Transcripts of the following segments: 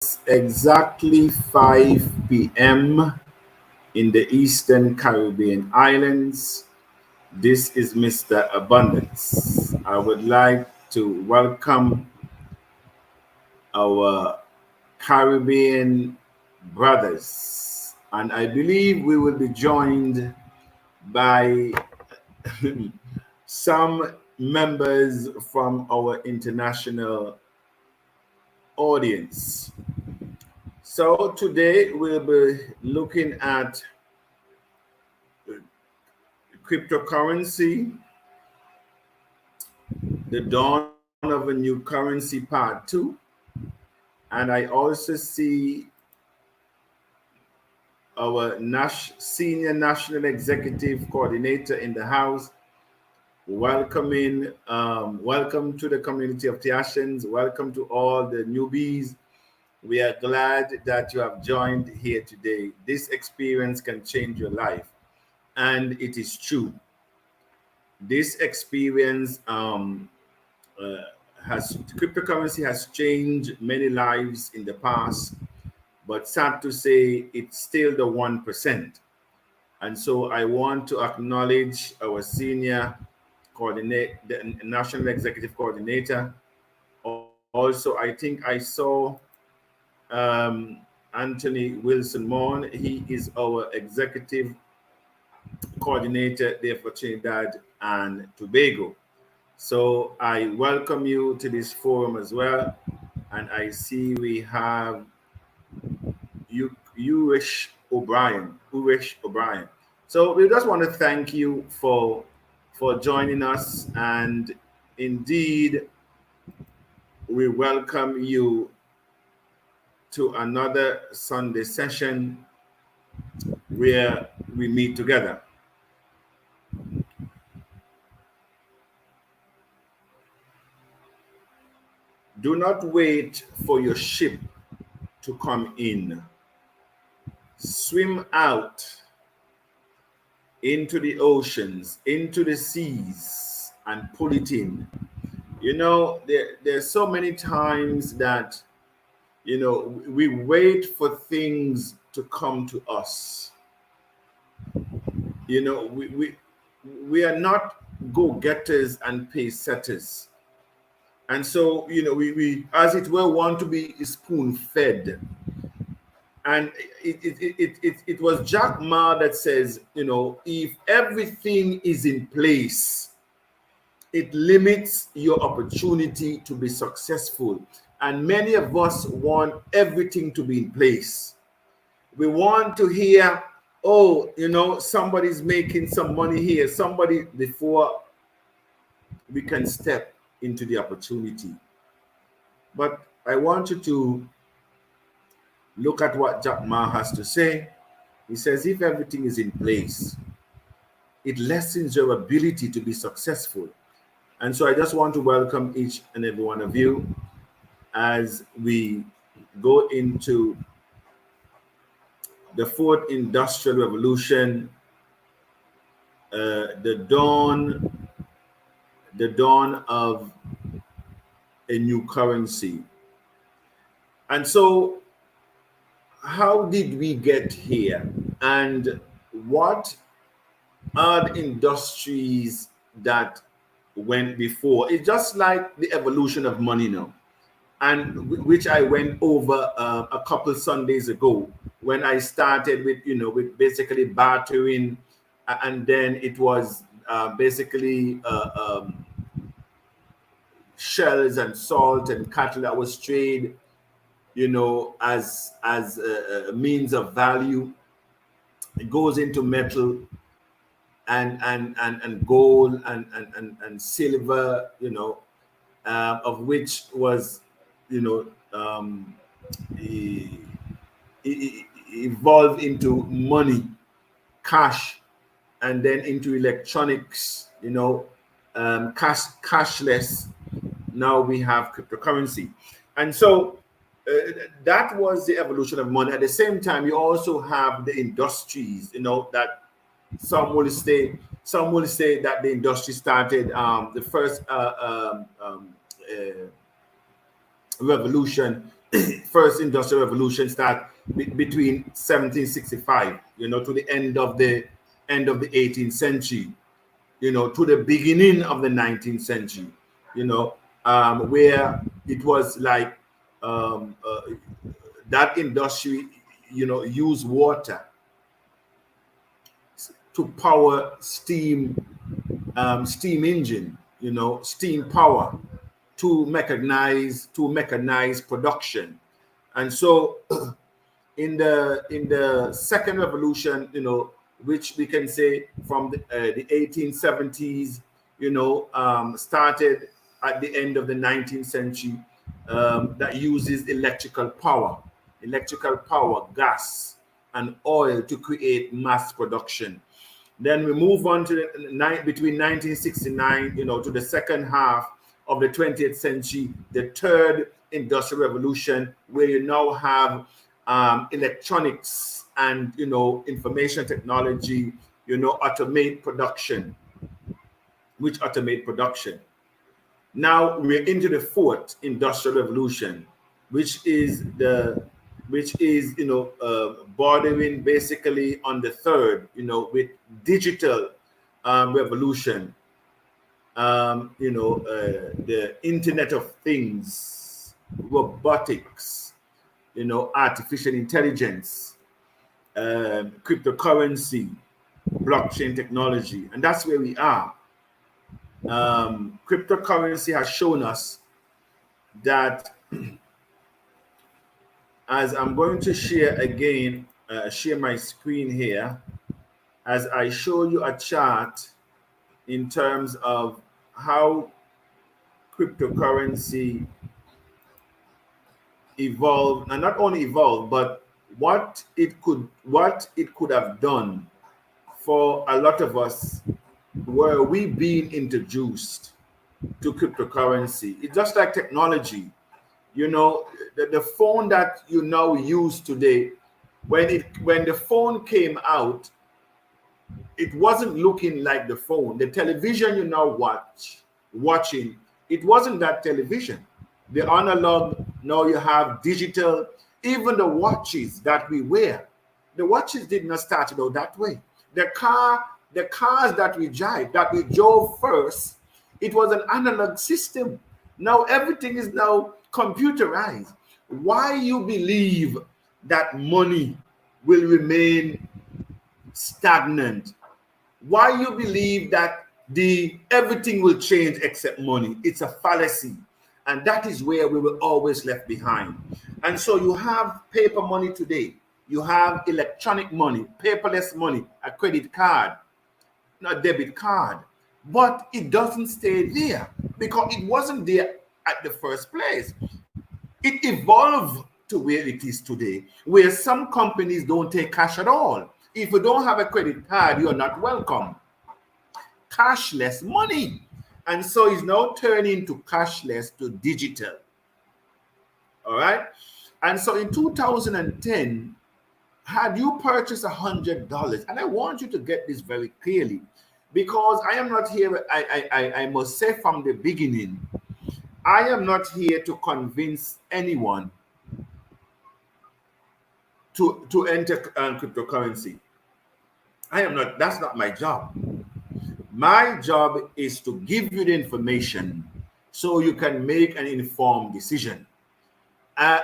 Exactly 5 p.m. in the Eastern Caribbean islands. This is Mr. Abundance. I would like to welcome our Caribbean brothers, and I believe we will be joined by some members from our international audience. So today we'll be looking at cryptocurrency, the dawn of a new currency part two, and I also see our senior national executive coordinator in the house. Welcome to the community of Tiashans. Welcome to all the newbies. We are glad that you have joined here today. This experience can change your life, and it is true. This experience uh, has cryptocurrency has changed many lives in the past, but sad to say, it's still the 1%. And so I want to acknowledge our senior coordinate, the national executive coordinator. Also, I think I saw Anthony Wilson Moore. He is our executive coordinator there for Trinidad and Tobago. So I welcome you to this forum as well. And I see we have Urish O'Brien. So we just want to thank you for joining us, and indeed we welcome you to another Sunday session where we meet together. Do not wait for your ship to come in. Swim out into the oceans, into the seas, and pull it in. There's so many times that, we wait for things to come to us. We are not go-getters and pace-setters. And so, we as it were, want to be spoon-fed. And it was Jack Ma that says, if everything is in place, it limits your opportunity to be successful. And many of us want everything to be in place. We want to hear, oh, somebody's making some money here, somebody, before we can step into the opportunity. But I want you to look at what Jack Ma has to say. He says, if everything is in place, it lessens your ability to be successful. And so I just want to welcome each and every one of you as we go into the fourth industrial revolution, the dawn of a new currency. And so how did we get here? And what are the industries that went before? It's just like the evolution of money now, and which I went over a couple Sundays ago when I started with basically bartering, and then it was basically shells and salt and cattle that was traded, as a means of value. It goes into metal and gold and silver, of which was, e- evolved into money, cash, and then into electronics, cashless. Now we have cryptocurrency. And so that was the evolution of money. At the same time, you also have the industries, that some will say that the industry started, the first revolution first industrial revolution start between 1765, to the end of the 18th century, to the beginning of the 19th century, where it was like that industry, use water to power steam engine, steam power to mechanize production. And so in the second revolution, which we can say from the 1870s, started at the end of the 19th century, that uses electrical power, gas and oil to create mass production. Then we move on to between 1969, to the second half of the 20th century, the third industrial revolution, where you now have electronics and information technology, automate production. Now we're into the fourth industrial revolution, which is bordering basically on the third, with digital revolution, the Internet of Things, robotics, artificial intelligence, cryptocurrency, blockchain technology, and that's where we are. Cryptocurrency has shown us that, as I'm going to share again, share my screen here, as I show you a chart in terms of how cryptocurrency evolved, and not only evolved, but what it could have done for a lot of us were we being introduced to cryptocurrency. It's just like technology. The phone that you now use today, when the phone came out, it wasn't looking like the phone. The television you now watching, it wasn't that television. The analog, now you have digital. Even the watches that we wear, the watches did not start out that way. The cars that we drove first, it was an analog system. Now everything is now computerized. Why you believe that money will remain stagnant? Why you believe that everything will change except money? It's a fallacy. And that is where we were always left behind. And so you have paper money today. You have electronic money, paperless money, a credit card, a debit card. But it doesn't stay there because it wasn't there at the first place. It evolved to where it is today, where some companies don't take cash at all. If you don't have a credit card, you're not welcome. Cashless money. And so it's now turning to cashless to digital. All right. And so in 2010, had you purchased $100, and I want you to get this very clearly, because I am not here, I must say from the beginning, I am not here to convince anyone to enter cryptocurrency. I am not, that's not my job. My job is to give you the information so you can make an informed decision.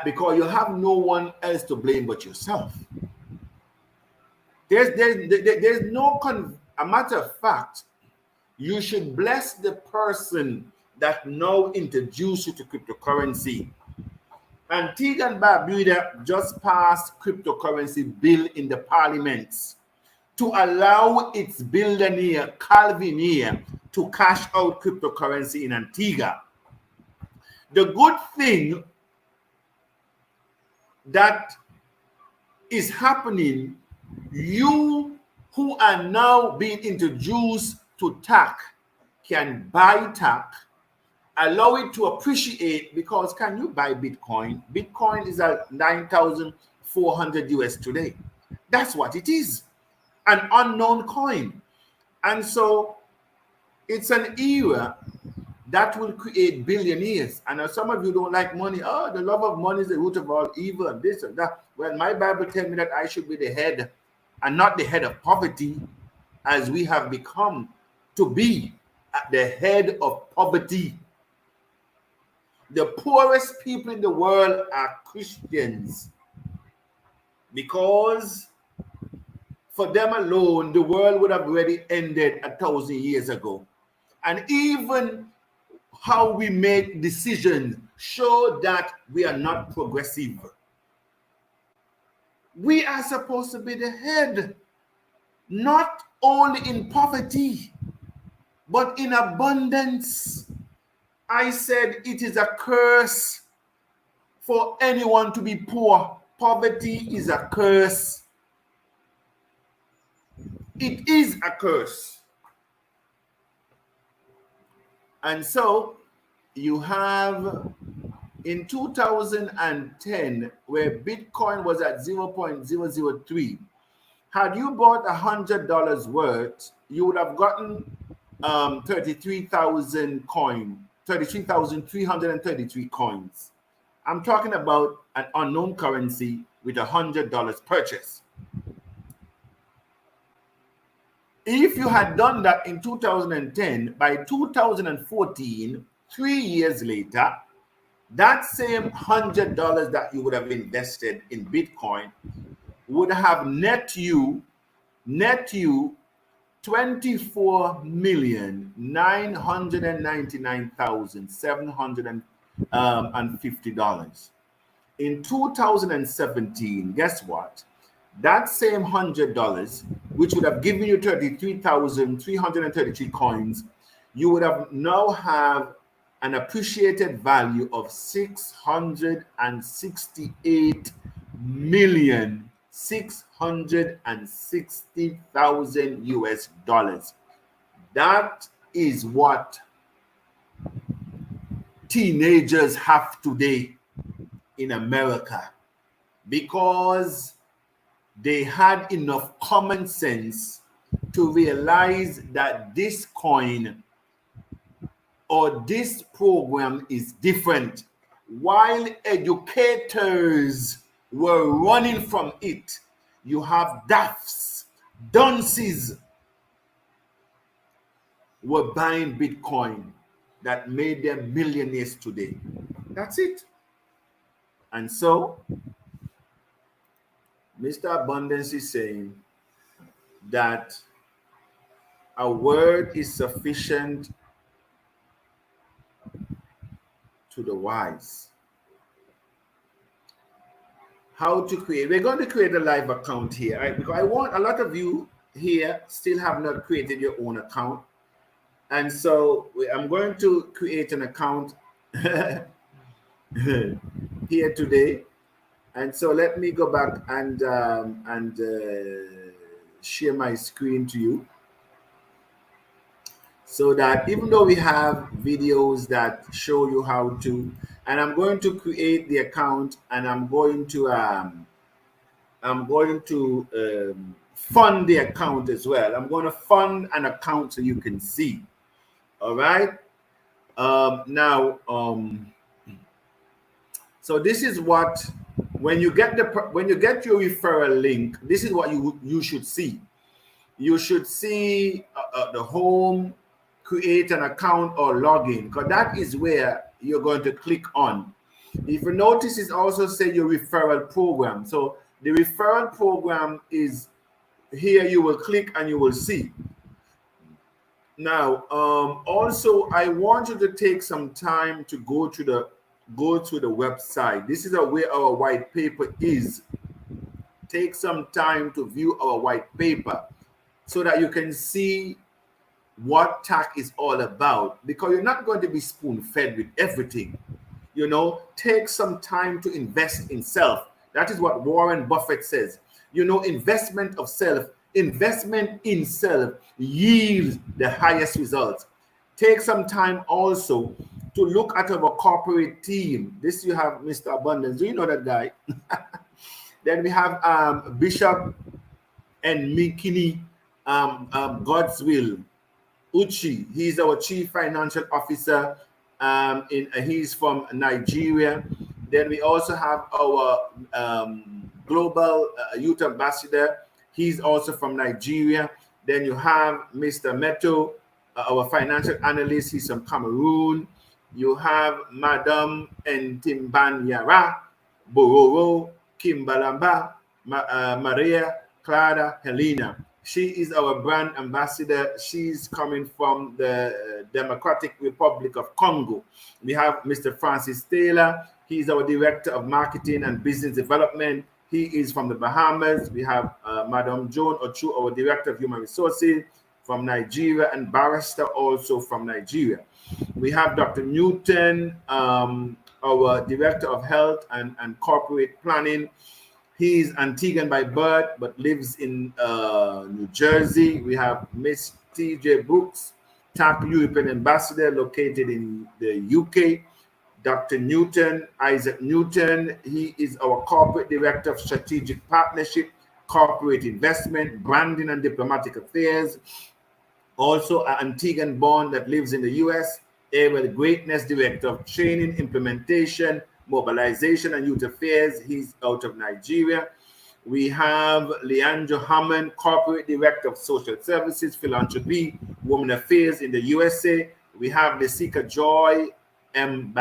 Because you have no one else to blame but yourself. There's no, a matter of fact, you should bless the person that now introduced you to cryptocurrency. Antigua and Barbuda just passed cryptocurrency bill in the parliaments to allow its billionaire Calvinier to cash out cryptocurrency in Antigua. The good thing that is happening, you who are now being introduced to TACC can buy TACC, allow it to appreciate, because can you buy Bitcoin? Bitcoin is at 9,400 US today. That's what it is, an unknown coin. And so it's an era that will create billionaires. And some of you don't like money. Oh, the love of money is the root of all evil, and this and that. Well, my Bible tells me that I should be the head and not the head of poverty, as we have become to be at the head of poverty. The poorest people in the world are Christians, because for them alone, the world would have already ended 1,000 years ago. And even how we make decisions show that we are not progressive. We are supposed to be the head, not only in poverty, but in abundance. I said it is a curse for anyone to be poor. Poverty is a curse. It is a curse. And so you have in 2010, where Bitcoin was at 0.003, had you bought $100 worth, you would have gotten 33,000 coins, 33,333 coins. I'm talking about an unknown currency with $100 purchase. If you had done that in 2010, by 2014, 3 years later, that same $100 that you would have invested in Bitcoin would have net you $24,999,750. In 2017, guess what? That same $100, which would have given you 33,333 coins, you would have now have an appreciated value of 668,660,000 US dollars. That is what teenagers have today in America, because they had enough common sense to realize that this coin or this program is different. While educators were running from it, you have daffs, dunces were buying Bitcoin that made them millionaires today. That's it. And so Mr. Abundance is saying that a word is sufficient to the wise. How to create? We're going to create a live account here, right? Because I want a lot of you here still have not created your own account. And so I'm going to create an account here today. And so let me go back and share my screen to you, so that even though we have videos that show you how to, and I'm going to create the account, and I'm going to fund the account as well. I'm going to fund an account so you can see. All right. So this is what, when you get your referral link, this is what you should see. You should see the home, create an account or login, because that is where you're going to click on. If you notice, it also say your referral program. So the referral program is here. You will click and you will see. Now, also, I want you to take some time to go to the website. This is where our white paper is. Take some time to view our white paper so that you can see what TACC is all about, because you're not going to be spoon-fed with everything. You know, take some time to invest in self. That is what Warren Buffett says. You know, investment in self yields the highest results. Take some time also to look at our corporate team. This you have Mr. Abundance. Do you know that guy? Then we have Bishop and McKinney, God's Will. Uchi. He's our Chief Financial Officer. He's from Nigeria. Then we also have our Global Youth Ambassador. He's also from Nigeria. Then you have Mr. Meto, our financial analyst. He's from Cameroon. You have Madam Ntimbanyara Bororo Kimbalamba Maria Clara Helena. She is our brand ambassador. She's coming from the Democratic Republic of Congo. We have Mr. Francis Taylor. He's our Director of Marketing and Business Development. He is from the Bahamas. We have Madam Joan Ochu, our Director of Human Resources from Nigeria, and Barrister also from Nigeria. We have Dr. Newton, our Director of Health and Corporate Planning. He's Antiguan by birth, but lives in New Jersey. We have Miss T.J. Brooks, TACC European Ambassador, located in the UK. Dr. Newton, Isaac Newton, he is our Corporate Director of Strategic Partnership, Corporate Investment, Branding and Diplomatic Affairs. Also, an Antiguan born that lives in the US, Able Greatness Director of Training, Implementation, Mobilization and Youth Affairs. He's out of Nigeria. We have Leandro Hammond, Corporate Director of Social Services, Philanthropy, Women Affairs in the USA. We have Lesika Joy M.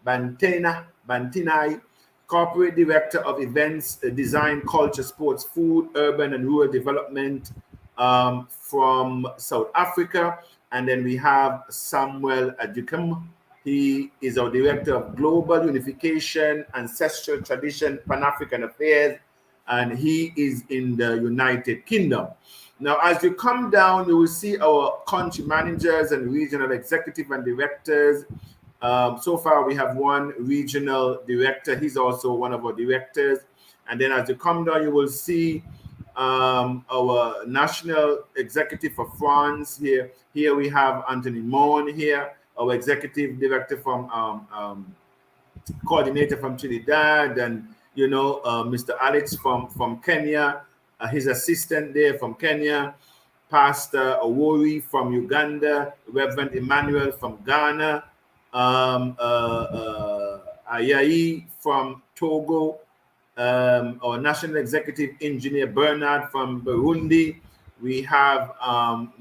Bantinai, Corporate Director of Events, Design, Culture, Sports, Food, Urban and Rural Development from South Africa. And then we have Samuel Adukem. He is our Director of Global Unification, Ancestral Tradition, Pan-African Affairs, and he is in the United Kingdom. Now, as you come down, you will see our country managers and regional executive and directors. So far, we have one regional director. He's also one of our directors. And then as you come down, you will see our national executive for France here. Here we have Anthony Mon here, our executive director from coordinator from Trinidad, and Mr. Alex from Kenya, his assistant there from Kenya, Pastor Owori from Uganda, Reverend Emmanuel from Ghana, Ayayi from Togo, our national executive engineer Bernard from Burundi. We have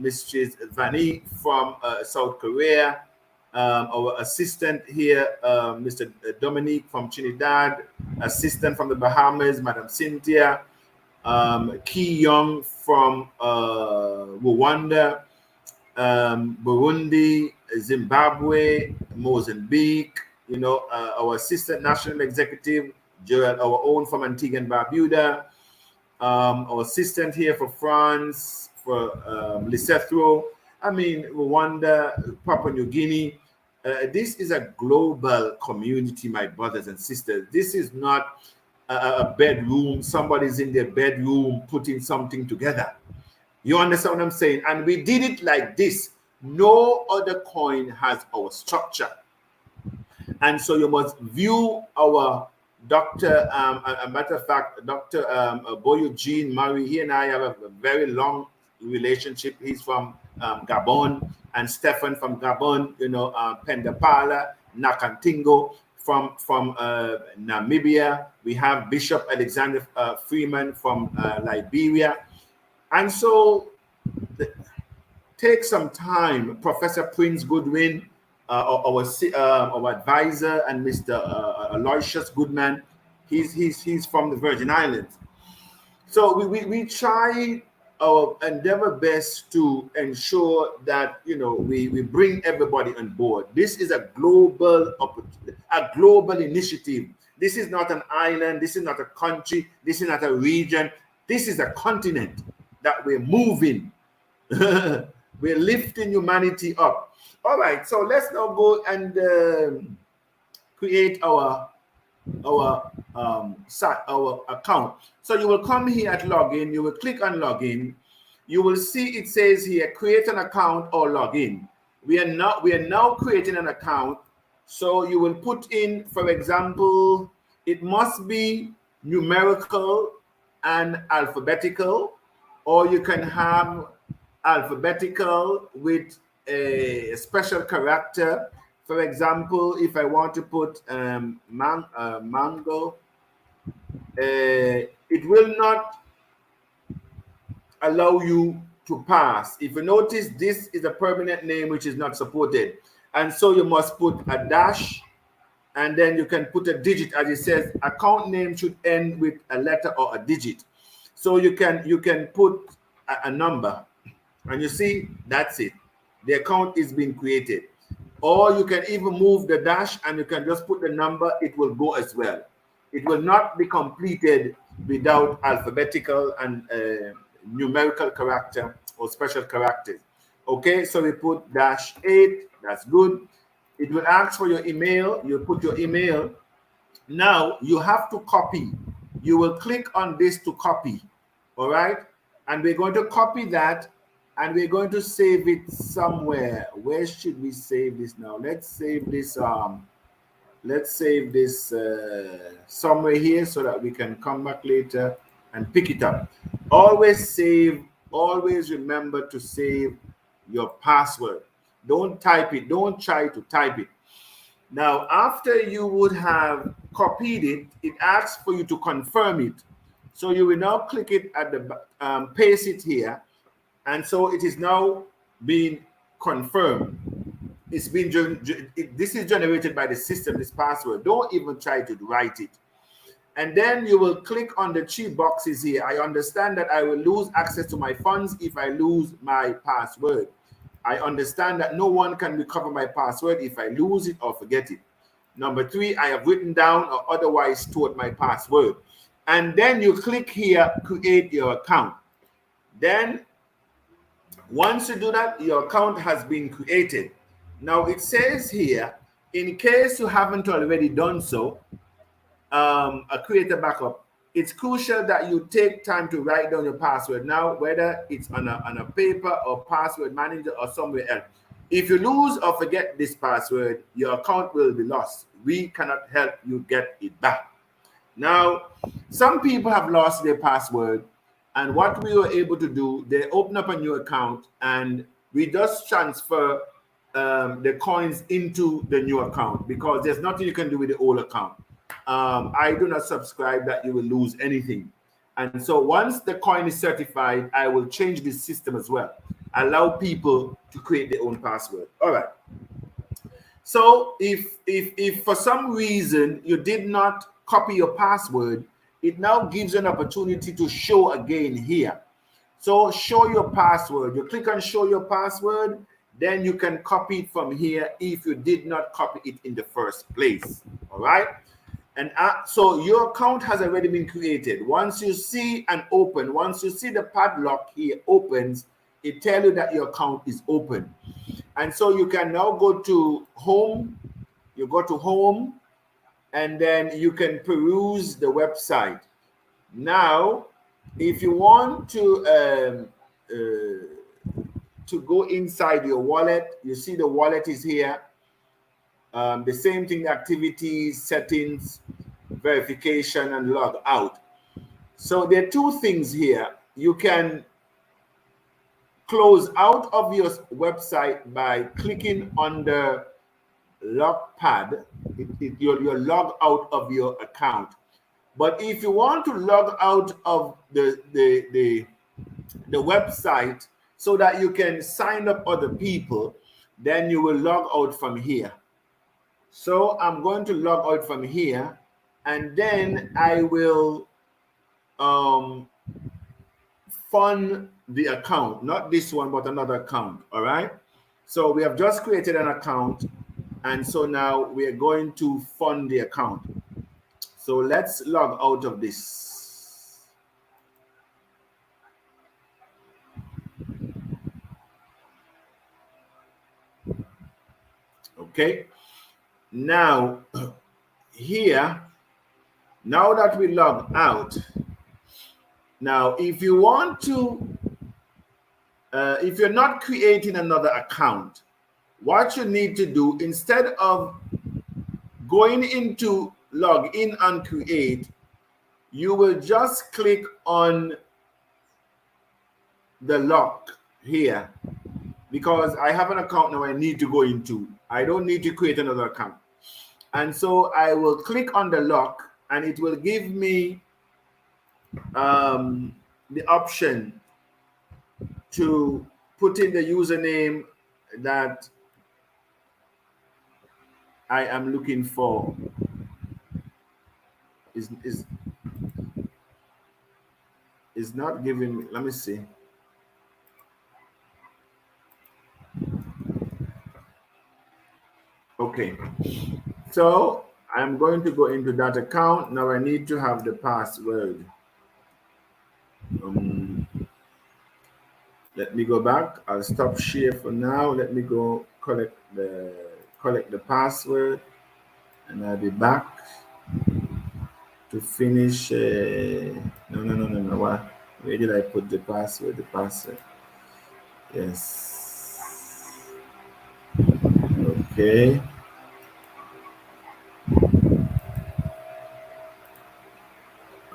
Mrs. Vani from South Korea, our assistant here, Mr. Dominique from Trinidad, assistant from the Bahamas, Madam Cynthia, Ki Young from Rwanda, Burundi, Zimbabwe, Mozambique, our assistant national executive, Joel, our own from Antigua and Barbuda, our assistant here for France, for Lesotho, Rwanda, Papua New Guinea. This is a global community, my brothers and sisters. This is not a bedroom. Somebody's in their bedroom putting something together. You understand what I'm saying? And we did it like this. No other coin has our structure. And so you must view our Dr. A matter of fact, Dr. Boyo Jean Murray, he and I have a very long relationship. He's from Gabon, and Stefan from Gabon, Pendapala, Nakantingo from Namibia. We have Bishop Alexander Freeman from Liberia. And so take some time. Professor Prince Goodwin, our advisor, and Mr. Aloysius Goodman, he's from the Virgin Islands. So we try our endeavor best to ensure that we bring everybody on board. This is a global initiative. This is not an island. This is not a country. This is not a region. This is a continent that we're moving. We're lifting humanity up. All right, so let's now go and create our account. So you will come here at login. You will click on login. You will see it says here create an account or login. We are now creating an account. So you will put in, for example, it must be numerical and alphabetical, or you can have alphabetical with a special character. For example, if I want to put mango, it will not allow you to pass. If you notice, this is a permanent name which is not supported. And so you must put a dash, and then you can put a digit. As it says, account name should end with a letter or a digit. So you can put a number, and you see, that's it. The account is being created. Or you can even move the dash and you can just put the number, it will go as well. It will not be completed without alphabetical and numerical character or special characters. Okay, so we put -8, that's good. It will ask for your email, you put your email. Now you have to copy. You will click on this to copy, all right? And we're going to copy that and we're going to save it somewhere. Where should we save this now? Let's save this somewhere here so that we can come back later and pick it up. Always save, always remember to save your password. Don't type it, don't try to type it. Now, after you would have copied it, it asks for you to confirm it. So you will now click it at the paste it here, and so it is now being confirmed. It's been this is generated by the system, this password. Don't even try to write it. And then you will click on the 3 boxes here. I understand that I will lose access to my funds if I lose my password. I understand that no one can recover my password if I lose it or forget it. Number 3, I have written down or otherwise stored my password. And then you click here, create your account. Then once you do that, your account has been created. Now it says here, in case you haven't already done so, create a backup. It's crucial that you take time to write down your password now, whether it's on a paper or password manager or somewhere else. If you lose or forget this password, your account will be lost. We cannot help you get it back. Now, some people have lost their password, and what we were able to do, they open up a new account and we just transfer the coins into the new account, because there's nothing you can do with the old account. I do not subscribe that you will lose anything. And so once the coin is certified, I will change this system as well. Allow people to create their own password. All right. So if for some reason you did not copy your password, it now gives you an opportunity to show again here. So show your password. You click on show your password, then you can copy it from here if you did not copy it in the first place. All right. And so your account has already been created. Once you see and open, once you see the padlock here opens, it tells you that your account is open. And so you can now go to home. You go to home, and then you can peruse the website. Now, if you want to go inside your wallet, you see the wallet is here. The same thing, activities, settings, verification, and log out. So there are 2 things here. You can close out of your website by clicking on the log pad. You'll log out of your account. But if you want to log out of the website so that you can sign up other people, then you will log out from here. So I'm going to log out from here, and then I will fund the account, not this one, but another account. All right. So we have just created an account, and so now we are going to fund the account. So let's log out of this. Okay. Now, here, now that we log out, now if you want to, if you're not creating another account, what you need to do, instead of going into log in and create, you will just click on the lock here because I have an account now I need to go into. I don't need to create another account. And so I will click on the lock and it will give me the option to put in the username that I am looking for. Is not giving me, let me see. Okay, so I'm going to go into that account. Now I need to have the password. Let me go back. I'll stop share for now. Let me go collect the password, and I'll be back to finish. No. What? Where did I put the password? The password. Yes. Okay.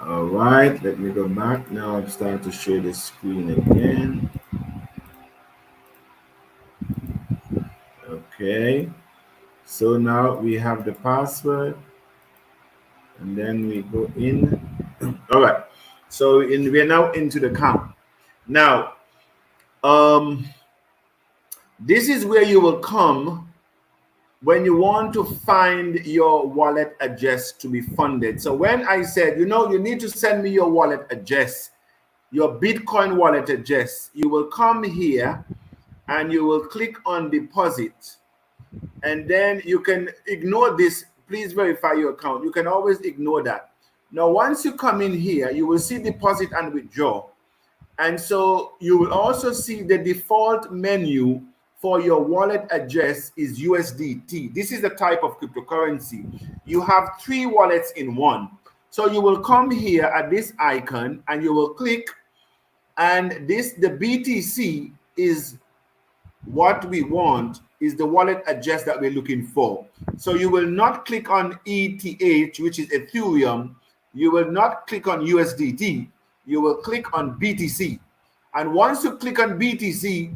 All right. Let me go back now. I'm starting to share the screen again. Okay. So now we have the password, and then we go in. All right. So we're now into the account. Now, this is where you will come when you want to find your wallet address to be funded. So when I said, you need to send me your wallet address, your Bitcoin wallet address, you will come here and you will click on deposit. And then you can ignore this. Please verify your account. You can always ignore that. Now, once you come in here, you will see deposit and withdraw. And so you will also see the default menu for your wallet address is USDT. This is the type of cryptocurrency. You have 3 wallets in one. So you will come here at this icon and you will click, and the BTC is what we want, is the wallet address that we're looking for. So you will not click on ETH, which is Ethereum. You will not click on USDT. You will click on BTC. And once you click on BTC,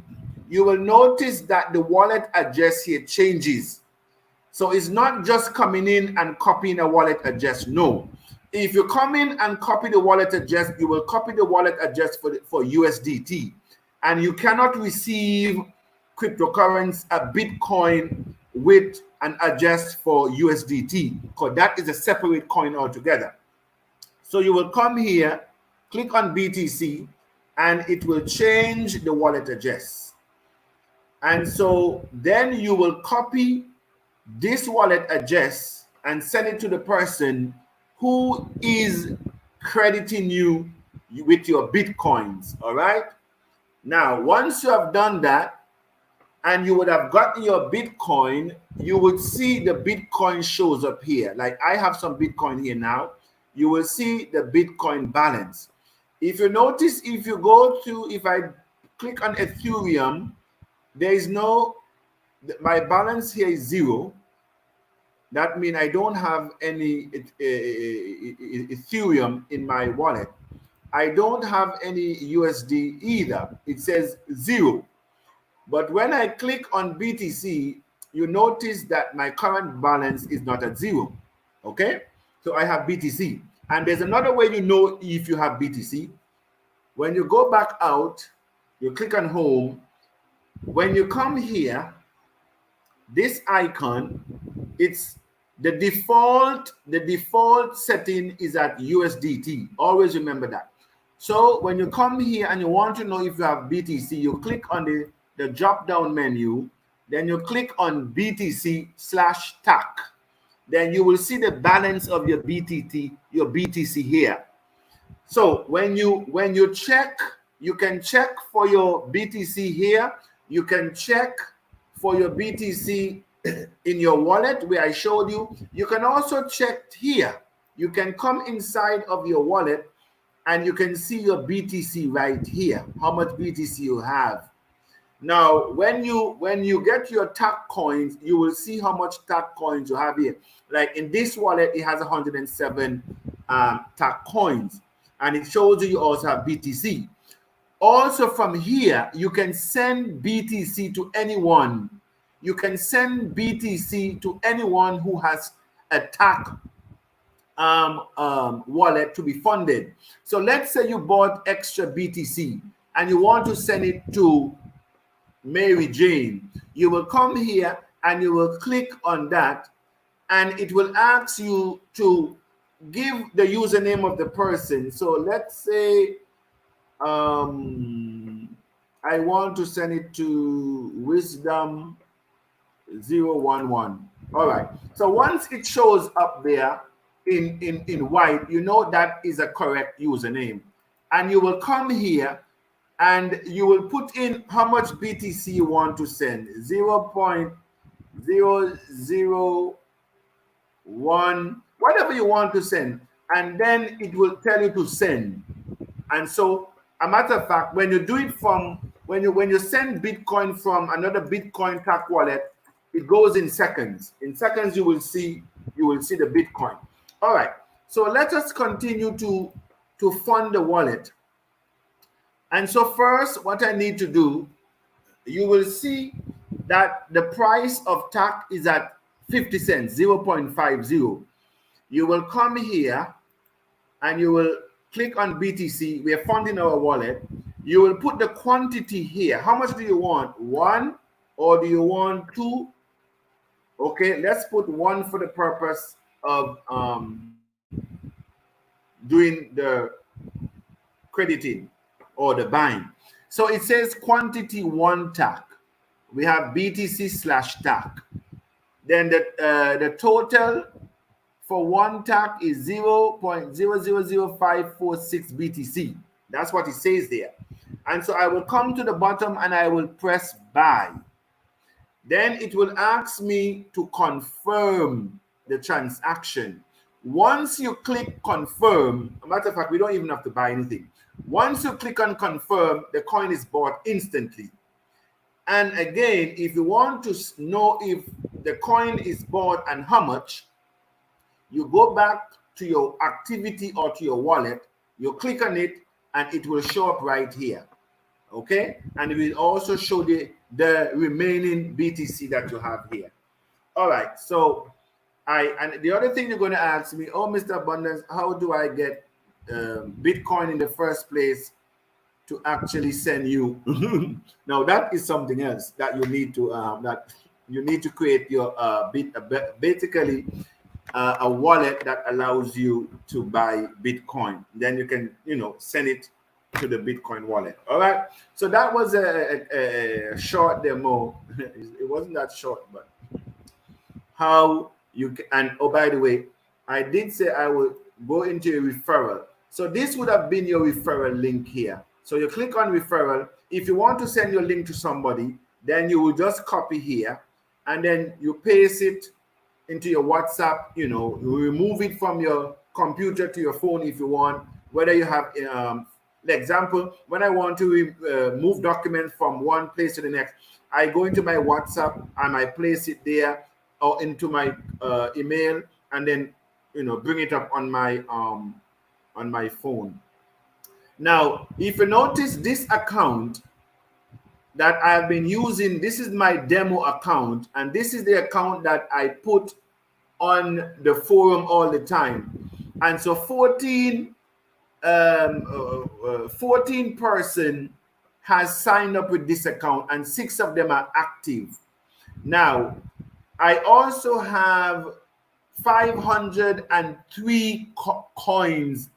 you will notice that the wallet address here changes. So it's not just coming in and copying a wallet address. No. If you come in and copy the wallet address, you will copy the wallet address for USDT. And you cannot receive cryptocurrency, a Bitcoin with an address for USDT, because that is a separate coin altogether. So you will come here, click on BTC, and it will change the wallet address. And so then you will copy this wallet address and send it to the person who is crediting you with your Bitcoins. All right. Now, once you have done that, and you would have gotten your Bitcoin, you would see the Bitcoin shows up here. Like I have some Bitcoin here now. You will see the Bitcoin balance. If you notice, if you go to, if I click on Ethereum, there is no, my balance here is 0. That means I don't have any Ethereum in my wallet. I don't have any USD either. It says 0. But when I click on BTC, you notice that my current balance is not at 0. Okay? So I have BTC. And there's another way you know if you have BTC. When you go back out, you click on home. When you come here, this icon, it's the default setting is at USDT. Always remember that. So when you come here and you want to know if you have BTC, you click on the drop down menu, then you click on BTC/TACC. Then you will see the balance of your BTC here. So when you check, you can check for your BTC here. You can check for your BTC in your wallet where I showed you. You can also check here. You can come inside of your wallet and you can see your BTC right here, how much BTC you have. Now, when you get your TACC coins, you will see how much TACC coins you have here. Like in this wallet, it has 107 TACC coins, and it shows you also have BTC. Also from here, you can send BTC to anyone. You can send BTC to anyone who has a TACC wallet to be funded. So let's say you bought extra BTC and you want to send it to Mary Jane. You will come here and you will click on that, and it will ask you to give the username of the person. So let's say I want to send it to Wisdom 011. All right. So once it shows up there in white, you know that is a correct username. And you will come here and you will put in how much BTC you want to send. 0.001, whatever you want to send. And then it will tell you to send. And so, a matter of fact, when you do it from, when you send Bitcoin from another Bitcoin TACC wallet, it goes in seconds. In seconds, you will see the Bitcoin. All right. So let us continue to fund the wallet. And so first, what I need to do, you will see that the price of TACC is at 50 cents, 0.50. You will come here and you will click on BTC. We are funding our wallet. You will put the quantity here. How much do you want? 1 or do you want 2? Okay, let's put 1 for the purpose of doing the crediting or the buying. So it says quantity 1 TACC. We have BTC/TACC. Then the total for 1 TACC is 0.000546 BTC. That's what it says there. And so I will come to the bottom and I will press buy. Then it will ask me to confirm the transaction. Once you click confirm, a matter of fact, we don't even have to buy anything. Once you click on confirm, the coin is bought instantly. And again, if you want to know if the coin is bought and how much, you go back to your activity or to your wallet, you click on it, and it will show up right here. Okay? And it will also show the remaining BTC that you have here. All right. So and the other thing you're going to ask me, oh, Mr. Abundance, how do I get Bitcoin in the first place to actually send you? Now that is something else that you need to create your basically a wallet that allows you to buy Bitcoin. Then you can send it to the Bitcoin wallet. All right. So that was a short demo. It wasn't that short, but how you can. And oh, by the way, I did say I will go into a referral. So this would have been your referral link here. So you click on referral. If you want to send your link to somebody, then you will just copy here and then you paste it into your WhatsApp. You remove it from your computer to your phone if you want. Whether you have, the example, when I want to move documents from one place to the next, I go into my WhatsApp and I place it there or into my email, and then bring it up on my phone. Now, if you notice this account that I've been using, this is my demo account, and this is the account that I put on the forum all the time. And so 14 person has signed up with this account, and 6 of them are active. Now, I also have 503 coins,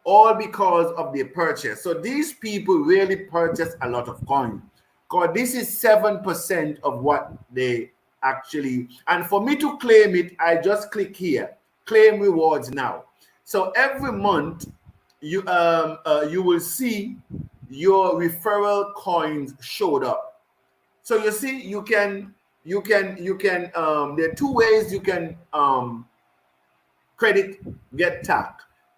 all because of their purchase. So these people really purchase a lot of coins, because this is 7% of what they actually. And for me to claim it, I just click here, claim rewards now. So every month you will see your referral coins showed up. So you see, you can there are 2 ways you can get TACC: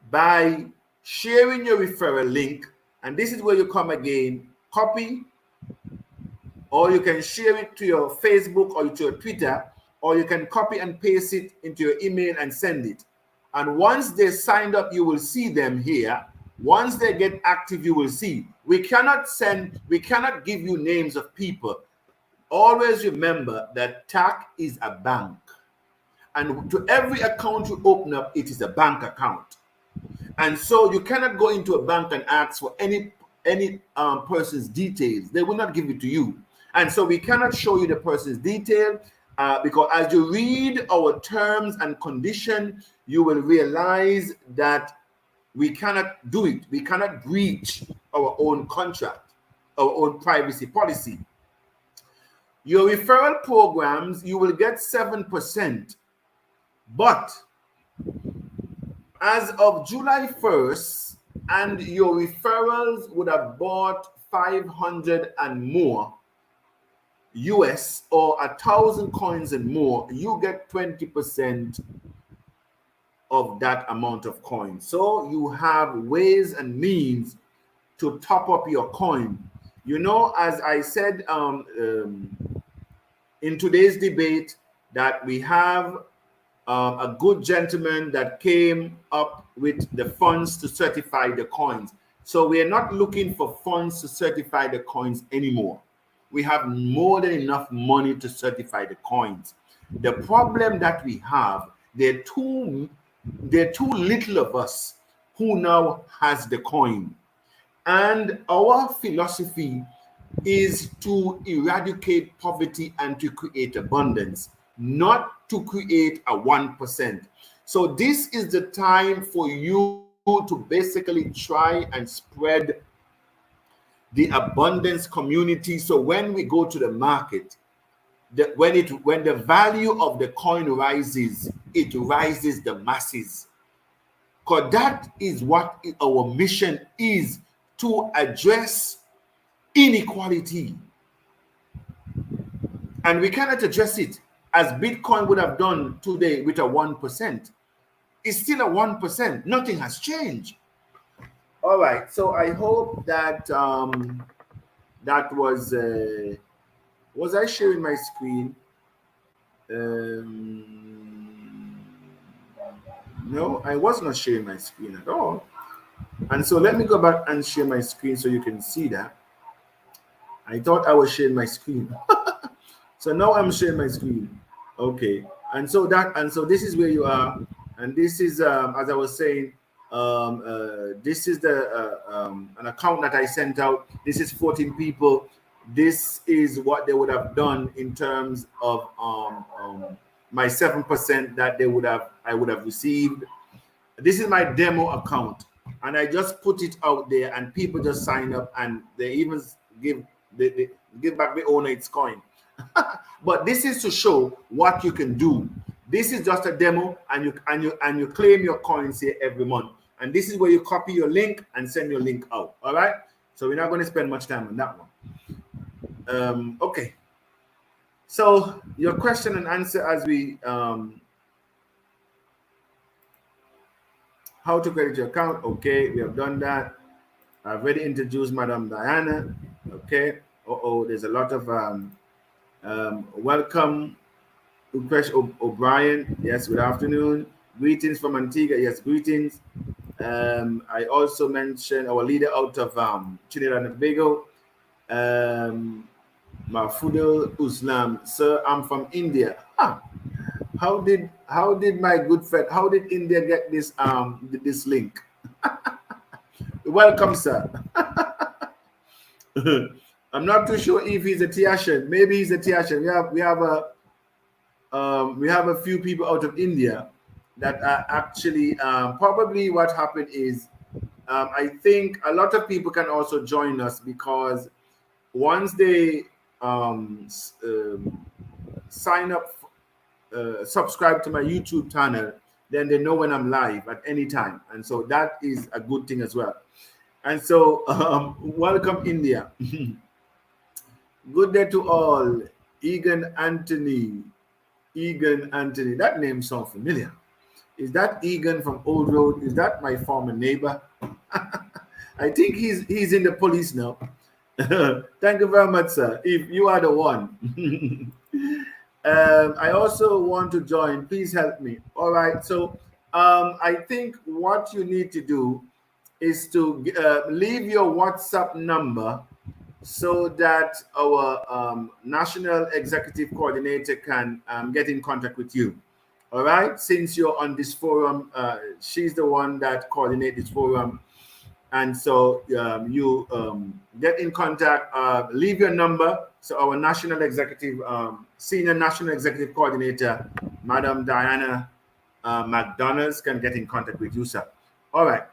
by sharing your referral link, and this is where you come again, copy, or you can share it to your Facebook or to your Twitter, or you can copy and paste it into your email and send it. And once they signed up, you will see them here. Once they get active, you will see. We cannot give you names of people. Always remember that TACC is a bank. And to every account you open up, it is a bank account. And so you cannot go into a bank and ask for any person's details. They will not give it to you. And so we cannot show you the person's detail because as you read our terms and condition, you will realize that we cannot do it. We cannot breach our own contract, our own privacy policy. Your referral programs, you will get 7%, but as of July 1st, and your referrals would have bought 500 and more US or 1,000 coins and more, you get 20% of that amount of coins. So you have ways and means to top up your coin. You know, as I said in today's debate, that we have a good gentleman that came up with the funds to certify the coins. So we are not looking for funds to certify the coins anymore. We have more than enough money to certify the coins. The problem that we have, there are too little of us who now has the coin. And our philosophy is to eradicate poverty and to create abundance, not to create a 1%. So this is the time for you to basically try and spread the abundance community. So when we go to the market, when the value of the coin rises, it rises the masses. Because that is what our mission is, to address inequality. And we cannot address it as Bitcoin would have done today with a 1%. It's still a 1%. Nothing has changed. All right. So I hope that that was I sharing my screen? No, I was not sharing my screen at all. And so let me go back and share my screen so you can see that. I thought I was sharing my screen. So now I'm sharing my screen. Okay. And so this is where you are. And this is, as I was saying, this is an account that I sent out. This is 14 people. This is what they would have done in terms of my 7% that I would have received. This is my demo account, and I just put it out there, and people just sign up, and they even give back the owner its coin. But this is to show what you can do. This is just a demo, and you claim your coins here every month. And this is where you copy your link and send your link out. All right. So we're not going to spend much time on that one. Okay. So your question and answer as we how to credit your account. Okay, we have done that. I've already introduced Madam Diana. Okay. There's a lot of welcome. O'Brien. Yes, good afternoon. Greetings from Antigua. Yes, greetings. I also mentioned our leader out of Trinidad and Tobago, Mahfudul Uslam. Sir, I'm from India. How did my good friend, how did India get this this link? Welcome, sir. I'm not too sure if he's a Tiashan. Maybe he's a Tiashan. We have a few people out of India that are actually probably what happened is I think a lot of people can also join us because once they sign up, subscribe to my YouTube channel, then they know when I'm live at any time, and so that is a good thing as well. And so welcome, India. Good day to all. Egan Anthony. That name sounds familiar. Is that Egan from Old Road? Is that my former neighbor? I think he's in the police now. Thank you very much, sir. If you are the one. I also want to join. Please help me. All right. So I think what you need to do is to leave your WhatsApp number so that our national executive coordinator can get in contact with you. All right. Since you're on this forum, she's the one that coordinates this forum. And so you get in contact, leave your number. So our national executive, senior national executive coordinator, Madam Diana McDonald's, can get in contact with you, sir. All right.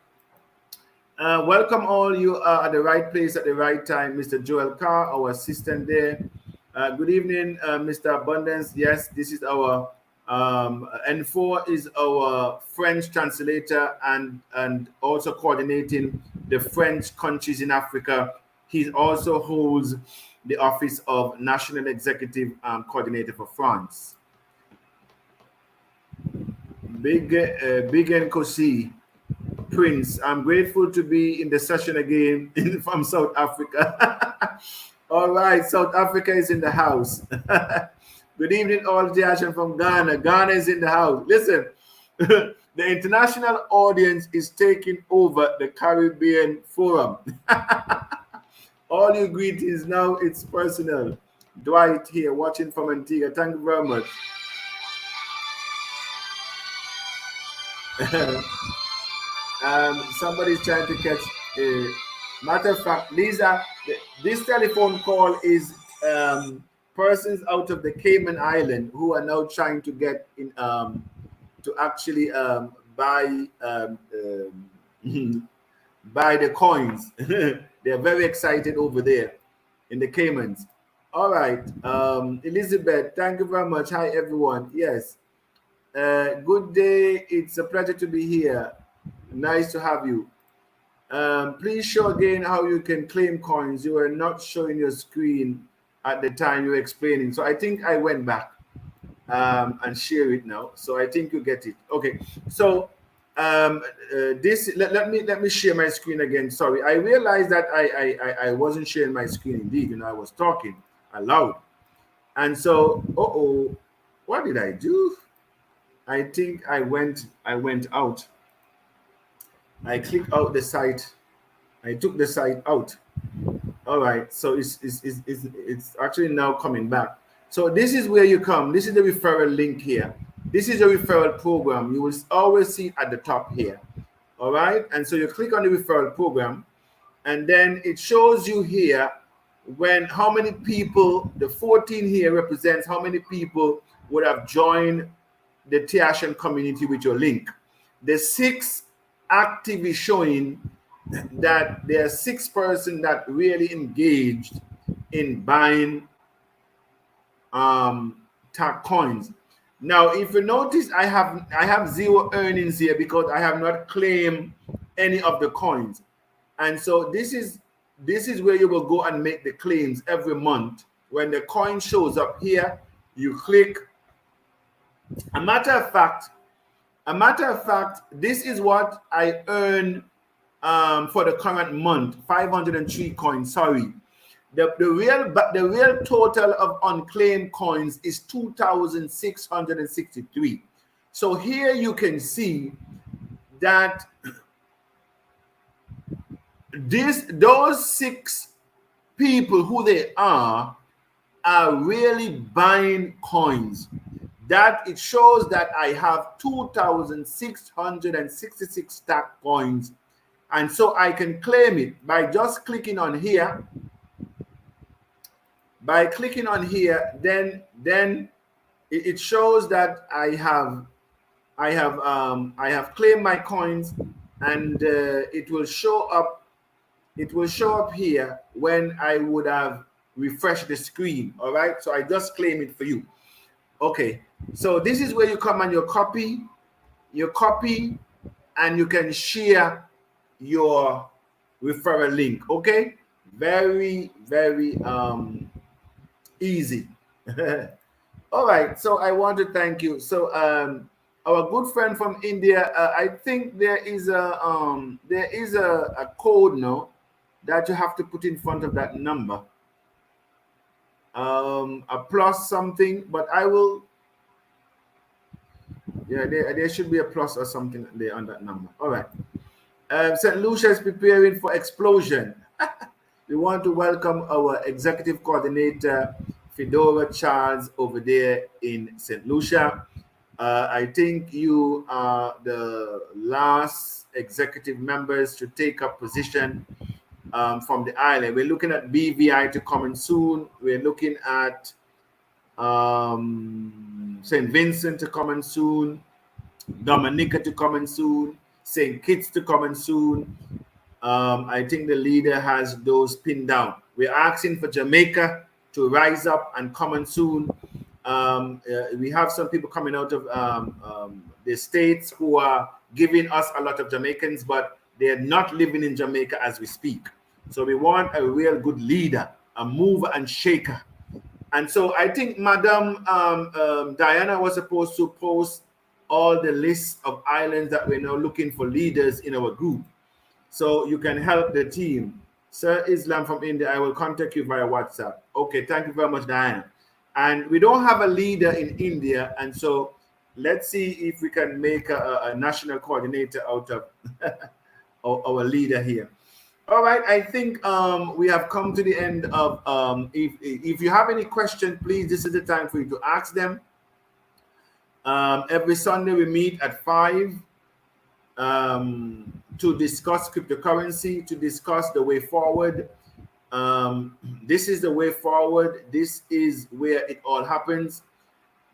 Welcome all. You are at the right place at the right time. Mr. Joel Carr, our assistant there. Good evening, Mr. Abundance. Yes, this is our N4 is our French translator and also coordinating the French countries in Africa. He also holds the office of National Executive Coordinator for France. Big Nkosi. Prince, I'm grateful to be in the session again from South Africa. All right, South Africa is in the house. Good evening, all the action from Ghana. Ghana is in the house. Listen, the international audience is taking over the Caribbean Forum. All you greetings now, it's personal. Dwight here, watching from Antigua. Thank you very much. Somebody's trying to catch a matter of fact, Lisa, this telephone call is persons out of the Cayman Island who are now trying to get in to actually buy buy the coins. They're very excited over there in the Caymans. All right, Elizabeth, thank you very much. Hi everyone. Yes, good day. It's a pleasure to be here. Nice to have you. Please show again how you can claim coins. You were not showing your screen at the time you were explaining. So I think I went back and share it now. So I think you get it. Okay. So this let me share my screen again. Sorry, I realized that I wasn't sharing my screen indeed. I was talking aloud, and so what did I do? I think I went out. I clicked out the site. I took the site out. All right, so it's actually now coming back. So this is where you come. This is the referral link here. This is a referral program. You will always see it at the top here. All right, and so you click on the referral program, and then it shows you here how many people. The 14 here represents how many people would have joined the TACC community with your link. The 6 active is showing that there are 6 persons that really engaged in buying TACC coins. Now, if you notice, I have 0 earnings here because I have not claimed any of the coins, and so this is where you will go and make the claims every month. When the coin shows up here, you click. A matter of fact, this is what I earn for the current month: 503 coins. Sorry, the real total of unclaimed coins is 2,663. So here you can see that those 6 people, who they are really buying coins. That it shows that I have 2,666 TACC coins, and so I can claim it by just clicking on here. By clicking on here, then it shows that I have claimed my coins, and it will show up. It will show up here when I would have refreshed the screen. All right, so I just claim it for you. Okay, so this is where you come and you copy, and you can share your referral link. Okay, very easy. All right, so I want to thank you. So our good friend from India, I think there is a code now that you have to put in front of that number. A plus something, but I will. Yeah, there should be a plus or something there on that number. All right. St. Lucia is preparing for explosion. We want to welcome our executive coordinator, Fedora Charles, over there in St. Lucia. I think you are the last executive members to take up position from the island. We're looking at BVI to come in soon. We're looking at St. Vincent to come in soon, Dominica to come in soon, St. Kitts to come in soon. I think the leader has those pinned down. We're asking for Jamaica to rise up and come in soon. We have some people coming out of the states who are giving us a lot of Jamaicans, but they're not living in Jamaica as we speak. So we want a real good leader, a mover and shaker. And so I think Madam Diana was supposed to post all the lists of islands that we're now looking for leaders in our group. So you can help the team. Sir Islam from India, I will contact you via WhatsApp. Okay, thank you very much, Diana. And we don't have a leader in India. And so let's see if we can make a national coordinator out of our leader here. All right, I think we have come to the end of, if you have any questions, please, this is the time for you to ask them. Every Sunday we meet at 5 to discuss cryptocurrency, to discuss the way forward. This is the way forward. This is where it all happens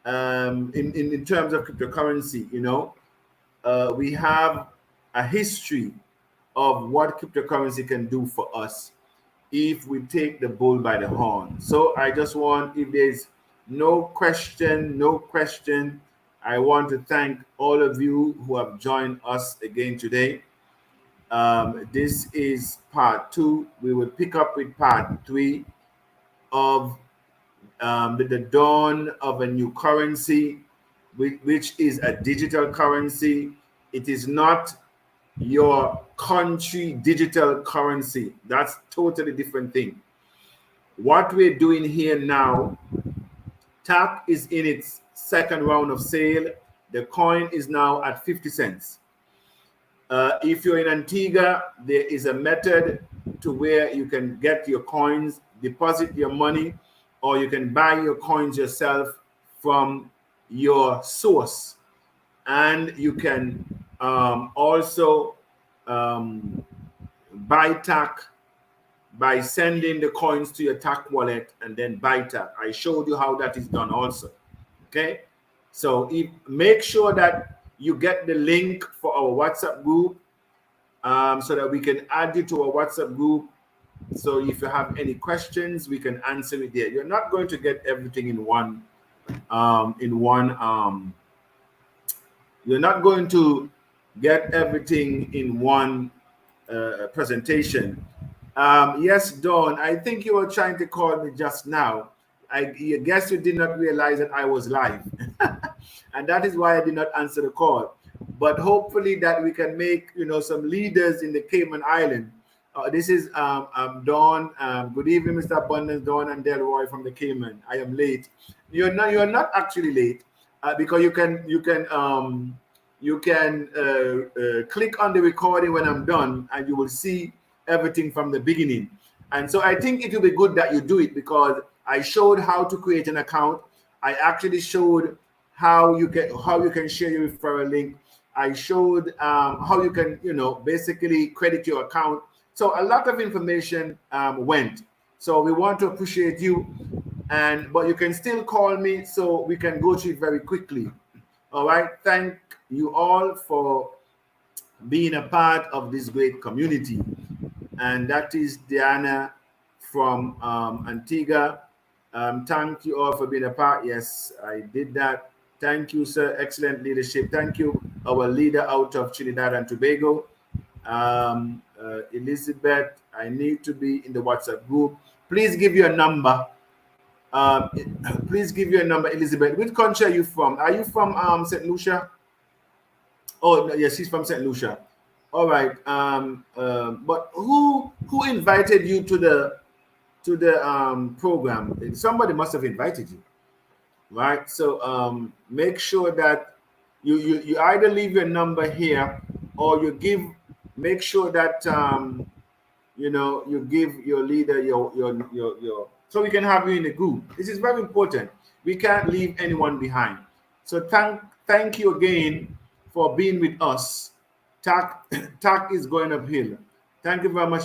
in terms of cryptocurrency. You know, we have a history of what cryptocurrency can do for us if we take the bull by the horn. So I just want, if there's no question, I want to thank all of you who have joined us again today. This is part 2. We will pick up with part 3 of the dawn of a new currency, which is a digital currency. It is not your country digital currency. That's totally different thing. What we're doing here now, TACC is in its second round of sale. The coin is now at 50 cents. If you're in Antigua, there is a method to where you can get your coins, deposit your money, or you can buy your coins yourself from your source. And you can also buy TACC by sending the coins to your TACC wallet and then buy TACC. I showed you how that is done also. Okay, so make sure that you get the link for our WhatsApp group so that we can add you to our WhatsApp group. So if you have any questions, we can answer it there. You're not going to get everything in one. You're not going to get everything in one presentation. Yes, Dawn, I think you were trying to call me just now. I guess you did not realize that I was live. And that is why I did not answer the call. But hopefully that we can make, some leaders in the Cayman Island. This is Dawn. Good evening, Mr. Abundance, Dawn and Delroy from the Cayman. I am late. You're not actually late because you can click on the recording when I'm done, and you will see everything from the beginning. And so I think it will be good that you do it, because I showed how to create an account. I actually showed how you can share your referral link. I showed how you can, basically credit your account. So a lot of information went. So we want to appreciate you, but you can still call me so we can go through it very quickly. All right. Thank you all for being a part of this great community. And that is Diana from Antigua. Thank you all for being a part. Yes, I did that. Thank you, sir. Excellent leadership. Thank you, our leader out of Trinidad and Tobago. Elizabeth, I need to be in the WhatsApp group. Please give your number. Please give your number, Elizabeth. Which country are you from? Are you from St. Lucia? Oh, yes, she's from St. Lucia. All right. But who invited you to the program? Somebody must have invited you, right? So make sure that you either leave your number here, or you give Make sure that you give your leader your so we can have you in a group. This is very important. We can't leave anyone behind. So thank you again for being with us. TAC TAC is going uphill. Thank you very much.